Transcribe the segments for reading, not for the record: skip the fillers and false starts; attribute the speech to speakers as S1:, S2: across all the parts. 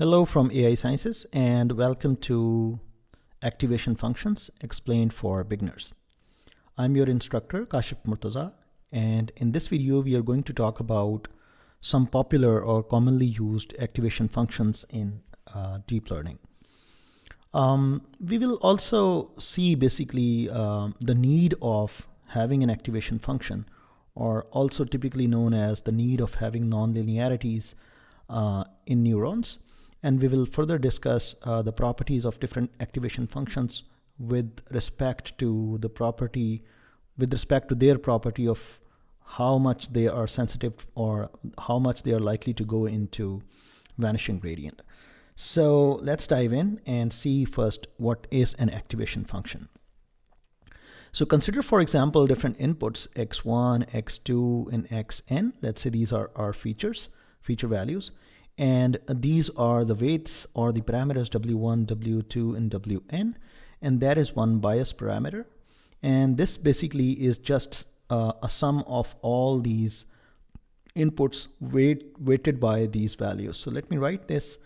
S1: Hello from AI Sciences and welcome to Activation Functions Explained for Beginners. I'm your instructor Kashif Murtaza, and in this video we are going to talk about some popular or commonly used activation functions in deep learning. We will also see basically the need of having an activation function, or also typically known as the need of having nonlinearities in neurons. And we will further discuss the properties of different activation functions with respect to their property of how much they are sensitive or how much they are likely to go into vanishing gradient. So let's dive in and see first what is an activation function. So consider, for example, different inputs x1, x2, and xn. Let's say these are our feature values. And these are the weights or the parameters w1, w2, and wn. And that is one bias parameter. And this basically is just a sum of all these inputs weighted by these values. So let me write this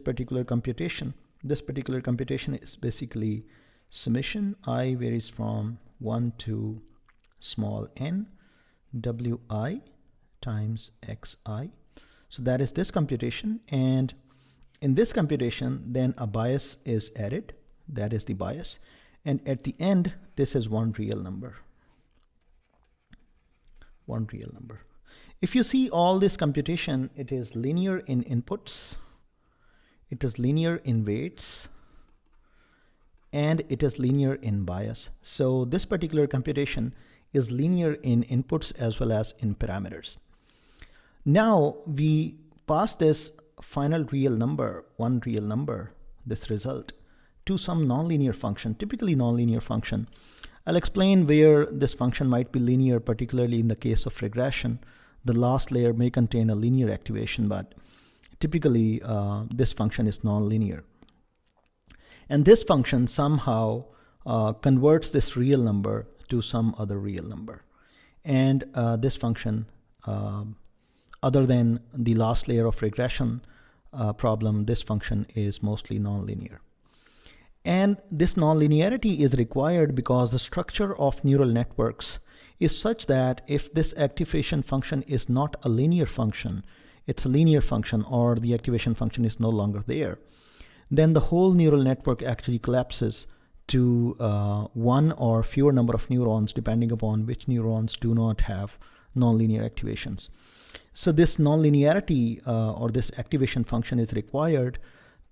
S1: particular computation. This particular computation is basically summation I varies from 1 to small n wi times xi. So that is this computation, and in this computation then a bias is added, that is the bias, and at the end this is one real number. If you see all this computation, it is linear in inputs, it is linear in weights, and it is linear in bias. So this particular computation is linear in inputs as well as in parameters. Now we pass this final real number, one real number, this result, to some nonlinear function, typically nonlinear function. I'll explain where this function might be linear, particularly in the case of regression. The last layer may contain a linear activation, but typically this function is nonlinear. And this function somehow converts this real number to some other real number. And this function, other than the last layer of regression problem, this function is mostly nonlinear. And this nonlinearity is required because the structure of neural networks is such that if this activation function is not a linear function, it's a linear function, or the activation function is no longer there, then the whole neural network actually collapses to one or fewer number of neurons, depending upon which neurons do not have nonlinear activations. So this nonlinearity or this activation function is required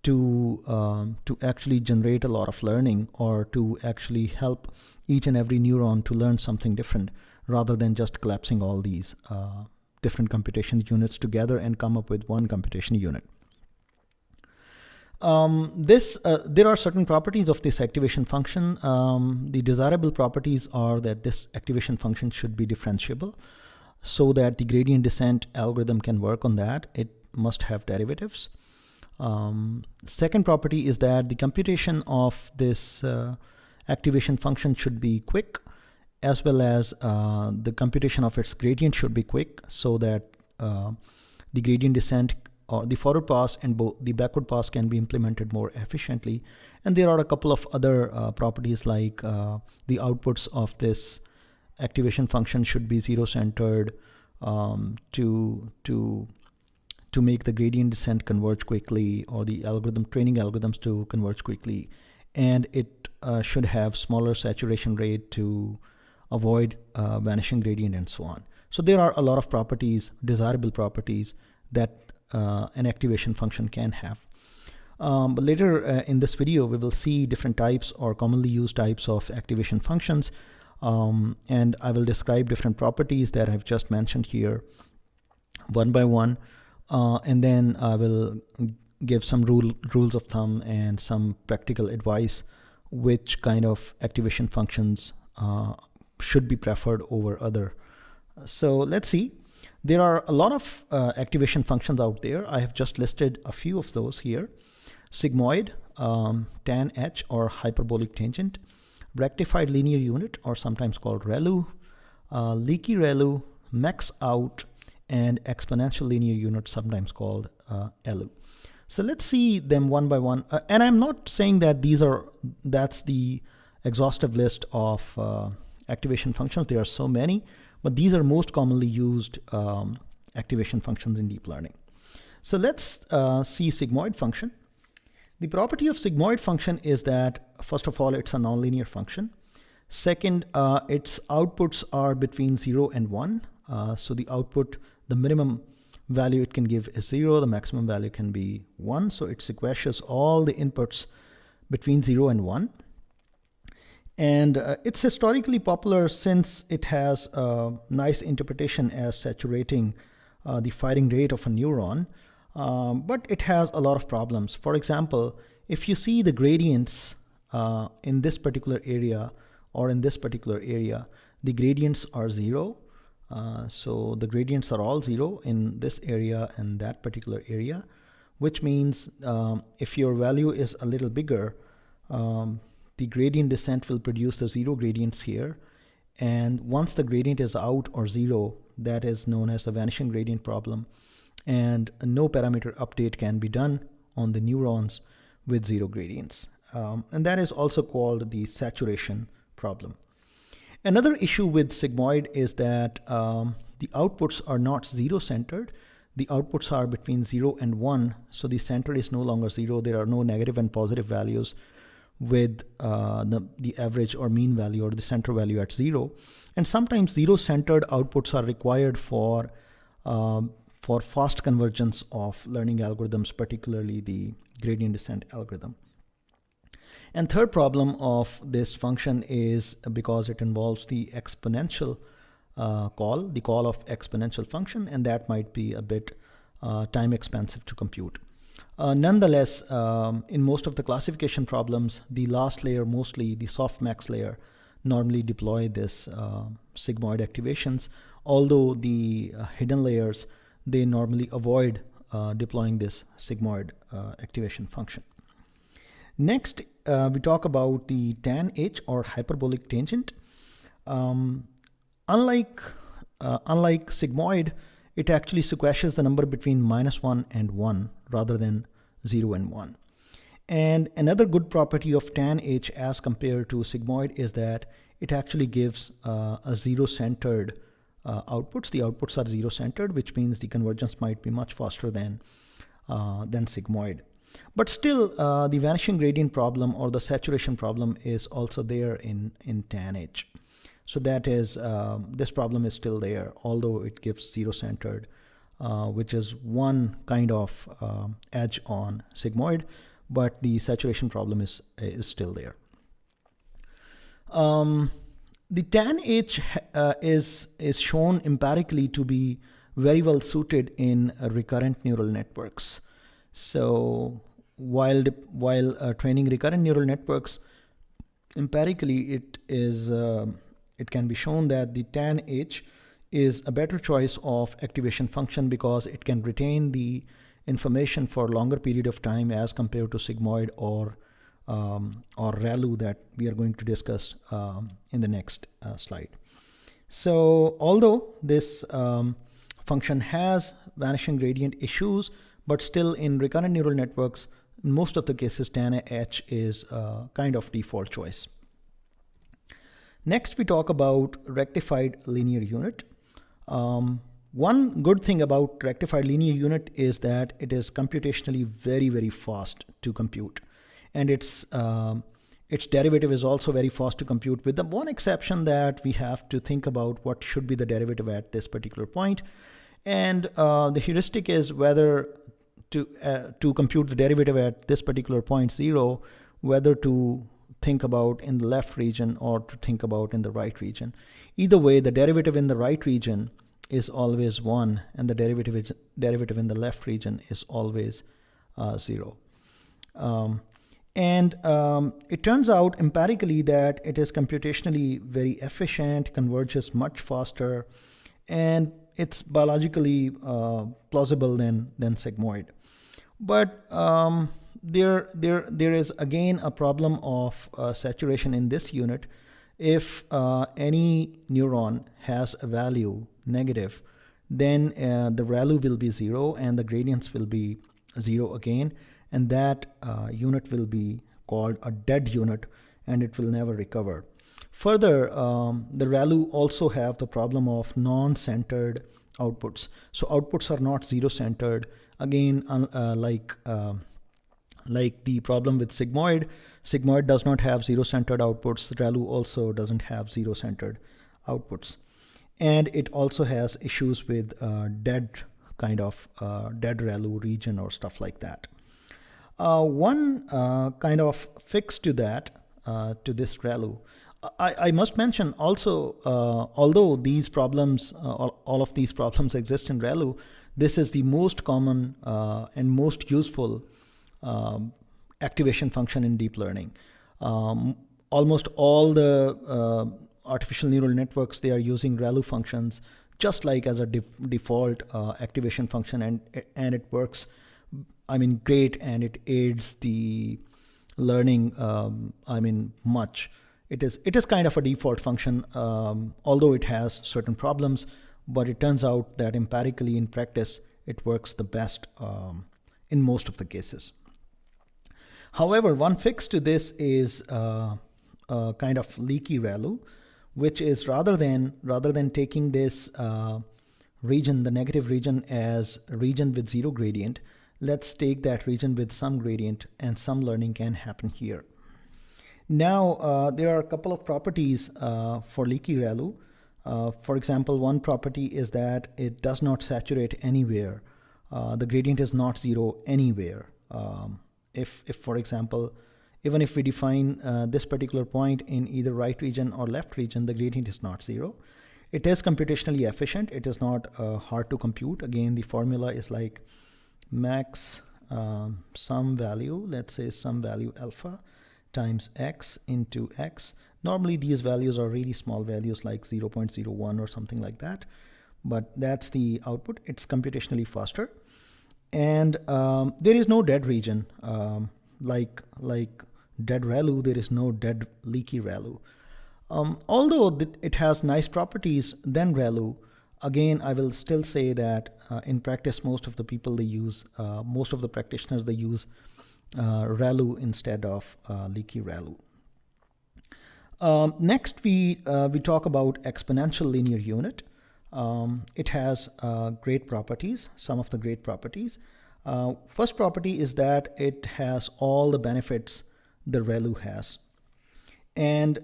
S1: to actually generate a lot of learning, or to actually help each and every neuron to learn something different, rather than just collapsing all these different computation units together and come up with one computation unit. There are certain properties of this activation function. The desirable properties are that this activation function should be differentiable, so that the gradient descent algorithm can work on that. It must have derivatives. Second property is that the computation of this activation function should be quick, as well as the computation of its gradient should be quick, so that the gradient descent or the forward pass and both the backward pass can be implemented more efficiently. And there are a couple of other properties, like the outputs of this activation function should be zero-centered to make the gradient descent converge quickly, or the training algorithms to converge quickly, and it should have smaller saturation rate to avoid vanishing gradient, and so on. So there are a lot of properties, desirable properties, that an activation function can have. But later in this video we will see different types or commonly used types of activation functions, and I will describe different properties that I've just mentioned here one by one, and then I will give some rules of thumb and some practical advice which kind of activation functions should be preferred over other. So let's see. There are a lot of activation functions out there. I have just listed a few of those here. Sigmoid, tan H or hyperbolic tangent, rectified linear unit, or sometimes called ReLU, Leaky ReLU, Maxout, and exponential linear unit, sometimes called LU. So let's see them one by one. And I'm not saying that that's the exhaustive list of activation functions. There are so many, but these are most commonly used activation functions in deep learning. So let's see sigmoid function. The property of sigmoid function is that, first of all, it's a nonlinear function. Second, its outputs are between 0 and 1. So the output, the minimum value it can give is 0, the maximum value can be 1. So it sequesters all the inputs between 0 and 1. And it's historically popular since it has a nice interpretation as saturating the firing rate of a neuron. But it has a lot of problems. For example, if you see the gradients in this particular area or in this particular area, the gradients are 0. So the gradients are all 0 in this area and that particular area, which means if your value is a little bigger, the gradient descent will produce the 0 gradients here. And once the gradient is out or 0, that is known as the vanishing gradient problem. And no parameter update can be done on the neurons with 0 gradients. And that is also called the saturation problem. Another issue with sigmoid is that the outputs are not 0 centered. The outputs are between 0 and 1. So the center is no longer 0. There are no negative and positive values with the average or mean value or the center value at 0. And sometimes 0 centered outputs are required for fast convergence of learning algorithms, particularly the gradient descent algorithm. And third problem of this function is because it involves the exponential call, the call of exponential function, and that might be a bit time expensive to compute. Nonetheless, in most of the classification problems, the last layer, mostly the softmax layer, normally deploy this sigmoid activations, although the hidden layers, they normally avoid deploying this sigmoid activation function. Next, we talk about the tanh or hyperbolic tangent. Unlike sigmoid, it actually sequesters the number between -1 and 1 rather than 0 and 1. And another good property of tanh as compared to sigmoid is that it actually gives a 0-centered outputs. The outputs are 0-centered, which means the convergence might be much faster than sigmoid. But still, the vanishing gradient problem or the saturation problem is also there in tanh. So that is, this problem is still there, although it gives 0-centered, which is one kind of edge on sigmoid, but the saturation problem is still there. The tanh is shown empirically to be very well suited in recurrent neural networks. So while training recurrent neural networks, empirically it can be shown that the tanh is a better choice of activation function because it can retain the information for a longer period of time as compared to sigmoid or ReLU that we are going to discuss in the next slide. So although this function has vanishing gradient issues, but still in recurrent neural networks, in most of the cases, tanh is kind of default choice. Next, we talk about rectified linear unit. One good thing about rectified linear unit is that it is computationally very, very fast to compute. And its derivative is also very fast to compute, with the one exception that we have to think about what should be the derivative at this particular point. And the heuristic is whether to compute the derivative at this particular point 0, whether to think about in the left region or to think about in the right region. Either way, the derivative in the right region is always 1, and the derivative in the left region is always 0. It turns out empirically that it is computationally very efficient, converges much faster, and it's biologically plausible than sigmoid. But there is again a problem of saturation in this unit. If any neuron has a value negative, then the ReLU will be 0 and the gradients will be 0 again, and that unit will be called a dead unit and it will never recover. Further, the ReLU also have the problem of non-centered outputs. So outputs are not zero-centered. Again, like the problem with Sigmoid, Sigmoid does not have zero-centered outputs. ReLU also doesn't have zero-centered outputs. And it also has issues with dead ReLU region or stuff like that. One kind of fix to that, to this ReLU, I must mention also, although these problems, all of these problems exist in ReLU, this is the most common and most useful activation function in deep learning. Almost all the artificial neural networks, they are using ReLU functions just like as a default activation function, and it works, I mean, great, and it aids the learning, I mean, much. It is kind of a default function, although it has certain problems, but it turns out that empirically in practice, it works the best in most of the cases. However, one fix to this is kind of leaky ReLU, which is rather than taking this region, the negative region, as a region with zero gradient, let's take that region with some gradient, and some learning can happen here. Now, there are a couple of properties for leaky ReLU. For example, one property is that it does not saturate anywhere. The gradient is not zero anywhere. If for example, even if we define this particular point in either right region or left region, the gradient is not zero. It is computationally efficient. It is not hard to compute. Again, the formula is like max some value, let's say some value alpha times x into x. Normally these values are really small values like 0.01 or something like that, but that's the output. It's computationally faster. And there is no dead region. Like dead ReLU, there is no dead leaky ReLU. Although it has nice properties than ReLU, again, I will still say that in practice, most of the people they use, most of the practitioners, they use ReLU instead of leaky ReLU. Next, we talk about exponential linear unit. It has great properties, some of the great properties. First property is that it has all the benefits the ReLU has. And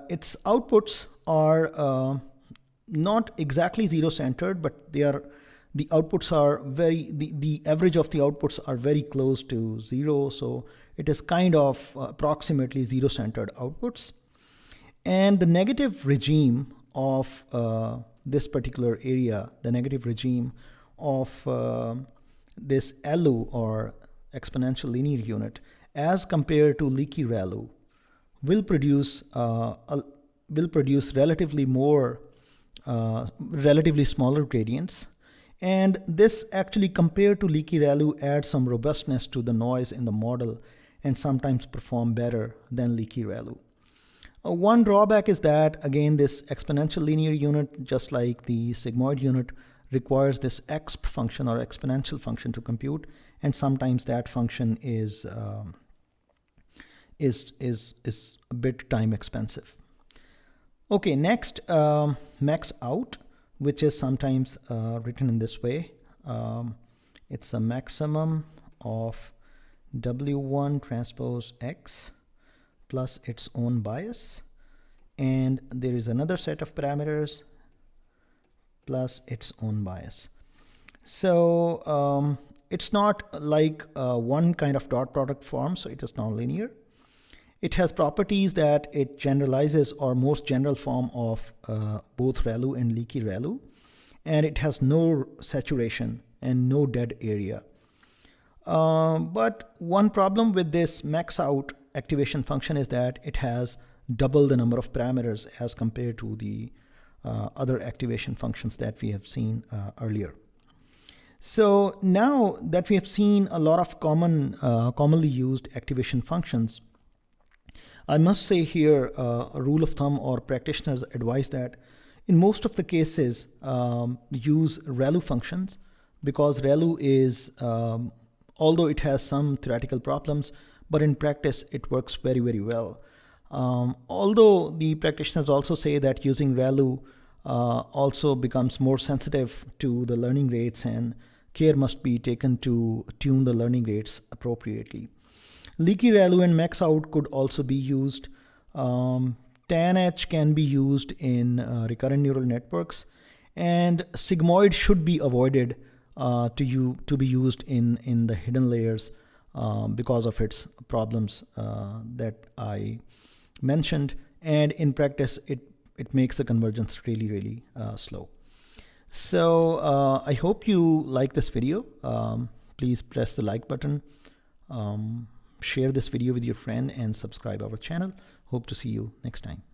S1: its outputs are not exactly zero-centered, but the outputs are the average of the outputs are very close to zero. So it is kind of approximately zero-centered outputs. And the negative regime of this particular area, the negative regime of this LU or exponential linear unit, as compared to leaky ReLU, will produce relatively smaller gradients. And this actually, compared to leaky ReLU, adds some robustness to the noise in the model and sometimes perform better than leaky ReLU. One drawback is that, again, this exponential linear unit, just like the sigmoid unit, requires this exp function or exponential function to compute, and sometimes that function is a bit time expensive. Okay, next, Maxout, which is sometimes written in this way. It's a maximum of W1 transpose X plus its own bias, and there is another set of parameters plus its own bias. So it's not like one kind of dot product form, so it is nonlinear. It has properties that it generalizes, or most general form of both ReLU and leaky ReLU, and it has no saturation and no dead area. But one problem with this Maxout activation function is that it has double the number of parameters as compared to the other activation functions that we have seen earlier. So now that we have seen a lot of commonly used activation functions, I must say here a rule of thumb or practitioners advise that in most of the cases use ReLU functions, because ReLU is although it has some theoretical problems, but in practice it works very, very well. Although the practitioners also say that using ReLU also becomes more sensitive to the learning rates, and care must be taken to tune the learning rates appropriately. Leaky ReLU and Maxout could also be used. tanh can be used in recurrent neural networks, and sigmoid should be avoided to be used in the hidden layers because of its problems that I mentioned, and in practice it makes the convergence really, really slow. So I hope you like this video. Please press the like button, share this video with your friend, and subscribe our channel. Hope to see you next time.